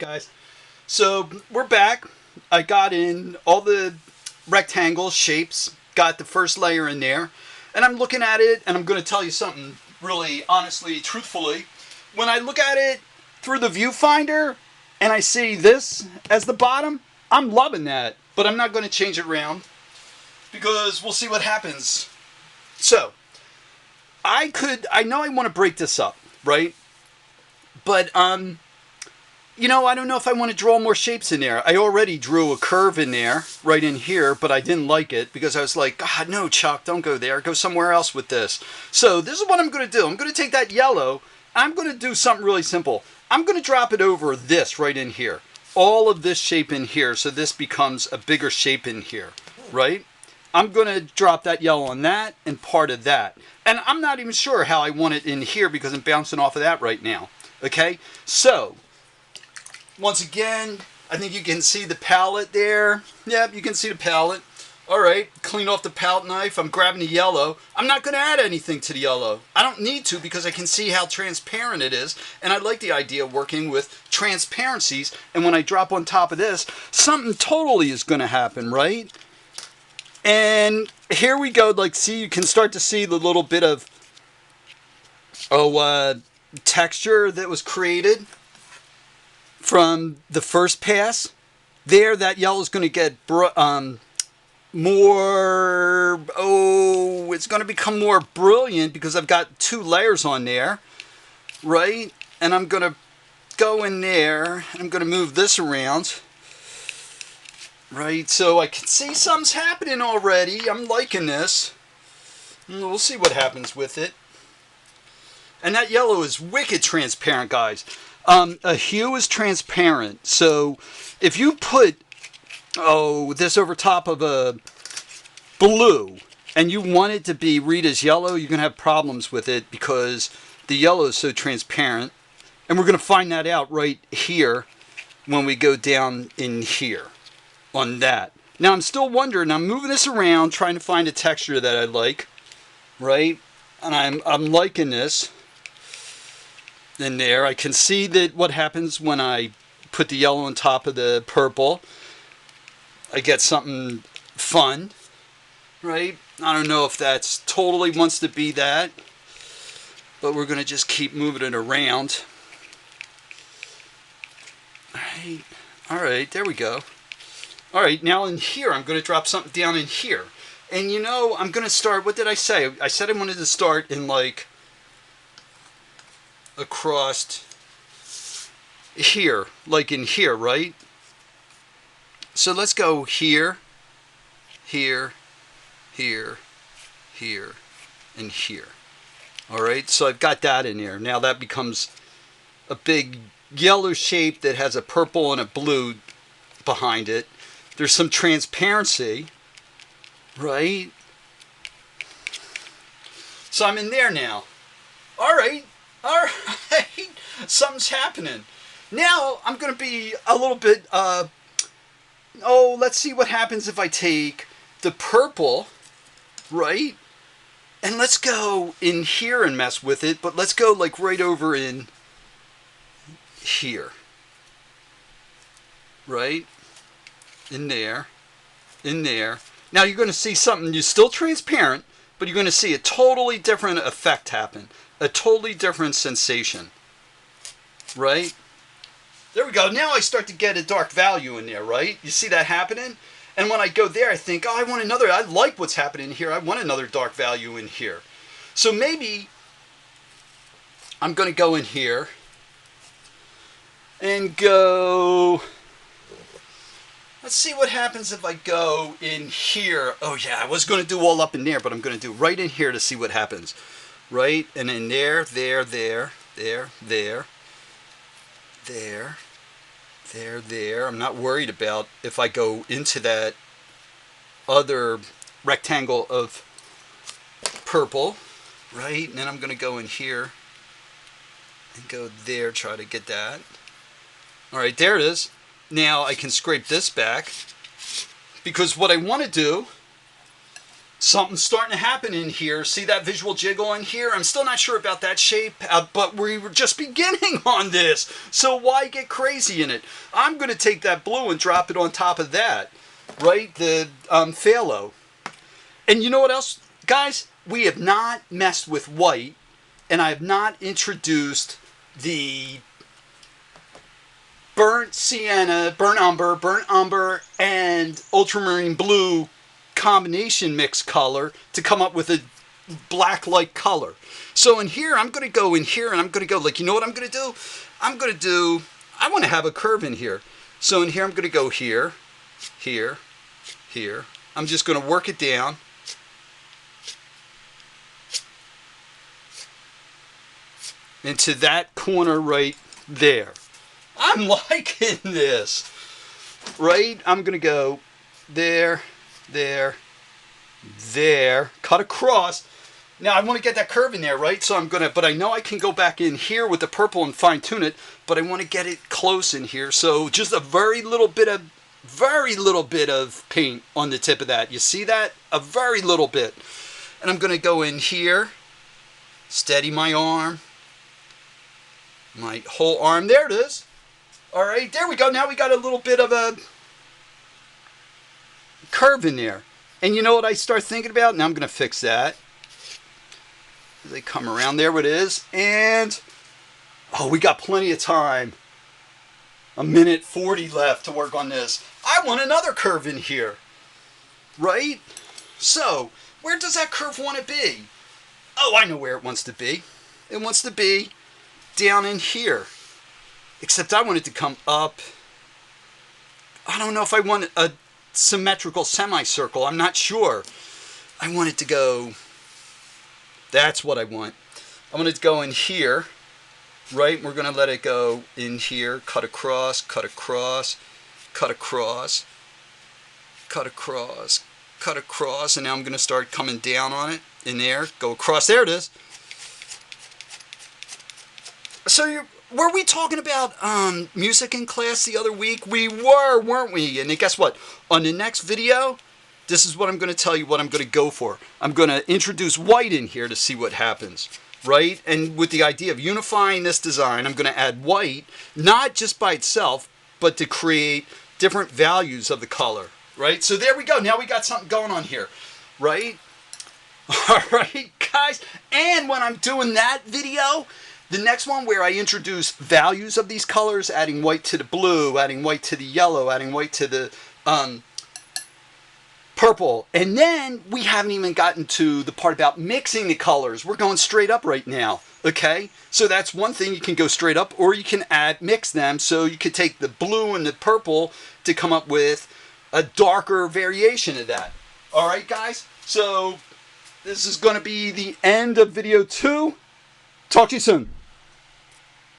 Guys, so we're back. I got in all the rectangle shapes, got the first layer in there, and I'm looking at it, and I'm going to tell you something really honestly, truthfully. When I look at it through the viewfinder and I see this as the bottom, I'm loving that, but I'm not going to change it around because we'll see what happens. So, I know I want to break this up, right? But I don't know if I want to draw more shapes in there. I already drew a curve in there, right in here, but I didn't like it because I was like, God, no, Chuck, don't go there. Go somewhere else with this. So this is what I'm going to do. I'm going to take that yellow. I'm going to do something really simple. I'm going to drop it over this right in here. All of this shape in here, so this becomes a bigger shape in here, right? I'm going to drop that yellow on that and part of that. And I'm not even sure how I want it in here because I'm bouncing off of that right now. Okay? So, once again, I think you can see the palette there. Yep, you can see the palette. All right, clean off the palette knife. I'm grabbing the yellow. I'm not going to add anything to the yellow. I don't need to because I can see how transparent it is. And I like the idea of working with transparencies. And when I drop on top of this, something totally is going to happen, right? And here we go. Like, see, you can start to see the little bit of texture that was created from the first pass. There, that yellow is going to get more, it's going to become more brilliant because I've got two layers on there, right? And I'm going to go in there, I'm going to move this around, right? So I can see something's happening already. I'm liking this. We'll see what happens with it. And that yellow is wicked transparent, guys. A hue is transparent. So if you put this over top of a blue and you want it to be read as yellow, you're going to have problems with it because the yellow is so transparent. And we're going to find that out right here when we go down in here on that. Now I'm still wondering, I'm moving this around trying to find a texture that I like, right? And I'm liking this. In there, I can see that what happens when I put the yellow on top of the purple. I get something fun, right? I don't know if that's totally wants to be that, but we're going to just keep moving it around. All right, there we go. All right, now in here, I'm going to drop something down in here. And I'm going to start, what did I say? I said I wanted to start in like across here, like in here, right? So let's go here, here, here, here, and here. All right, so I've got that in there. Now that becomes a big yellow shape that has a purple and a blue behind it. There's some transparency, right? So I'm in there now. All right. Something's happening. Now I'm going to be a little bit, let's see what happens if I take the purple, right? And let's go in here and mess with it, but let's go like right over in here. Right? In there. In there. Now you're going to see something, you're still transparent, but you're going to see a totally different effect happen. A totally different sensation. Right? There we go. Now I start to get a dark value in there, right? You see that happening? And when I go there, I think, I want another. I like what's happening here. I want another dark value in here. So maybe I'm going to go in here and go. Let's see what happens if I go in here. Oh, yeah, I was going to do all up in there, but I'm going to do right in here to see what happens. Right? And in there, there, there, there, there, there, there, there. I'm not worried about if I go into that other rectangle of purple. Right? And then I'm going to go in here and go there, try to get that. All right, there it is. Now I can scrape this back because what I want to do Something's starting to happen in here. See that visual jiggle in here? I'm still not sure about that shape, but we were just beginning on this. So why get crazy in it? I'm going to take that blue and drop it on top of that, right? The phthalo. And you know what else, guys? We have not messed with white, and I have not introduced the burnt sienna, burnt umber, and ultramarine blue combination mix color to come up with a black-like color. So in here, I'm going to go in here, and I'm going to go, like, you know what I'm going to do? I want to have a curve in here. So in here, I'm going to go here, here, here. I'm just going to work it down. Into that corner right there. I'm liking this, right? I'm going to go there, there, there, cut across. Now I want to get that curve in there, right? So I'm going to, but I know I can go back in here with the purple and fine tune it, but I want to get it close in here. So just a very little bit of paint on the tip of that. You see that? A very little bit. And I'm going to go in here, steady my arm. My whole arm. There it is. All right, there we go. Now we got a little bit of a curve in there. And you know what I start thinking about? Now I'm going to fix that. They come around. There it is. And, oh, we got plenty of time. 1:40 left to work on this. I want another curve in here. Right? So, where does that curve want to be? Oh, I know where it wants to be. It wants to be down in here, except I want it to come up. I don't know if I want a symmetrical semicircle. I'm not sure. I want it to go, that's what I want. I want it to go in here, right? We're going to let it go in here, cut across, cut across, cut across, cut across, cut across, and now I'm going to start coming down on it in there, go across. There it is. So were we talking about music in class the other week? We were, weren't we? And guess what? On the next video, this is what I'm going to tell you what I'm going to go for. I'm going to introduce white in here to see what happens, right? And with the idea of unifying this design, I'm going to add white, not just by itself, but to create different values of the color, right? So there we go. Now we got something going on here, right? All right, guys. And when I'm doing that video, the next one where I introduce values of these colors, adding white to the blue, adding white to the yellow, adding white to the purple. And then we haven't even gotten to the part about mixing the colors. We're going straight up right now, okay? So that's one thing. You can go straight up, or you can mix them. So you could take the blue and the purple to come up with a darker variation of that. All right, guys? So this is going to be the end of video 2. Talk to you soon.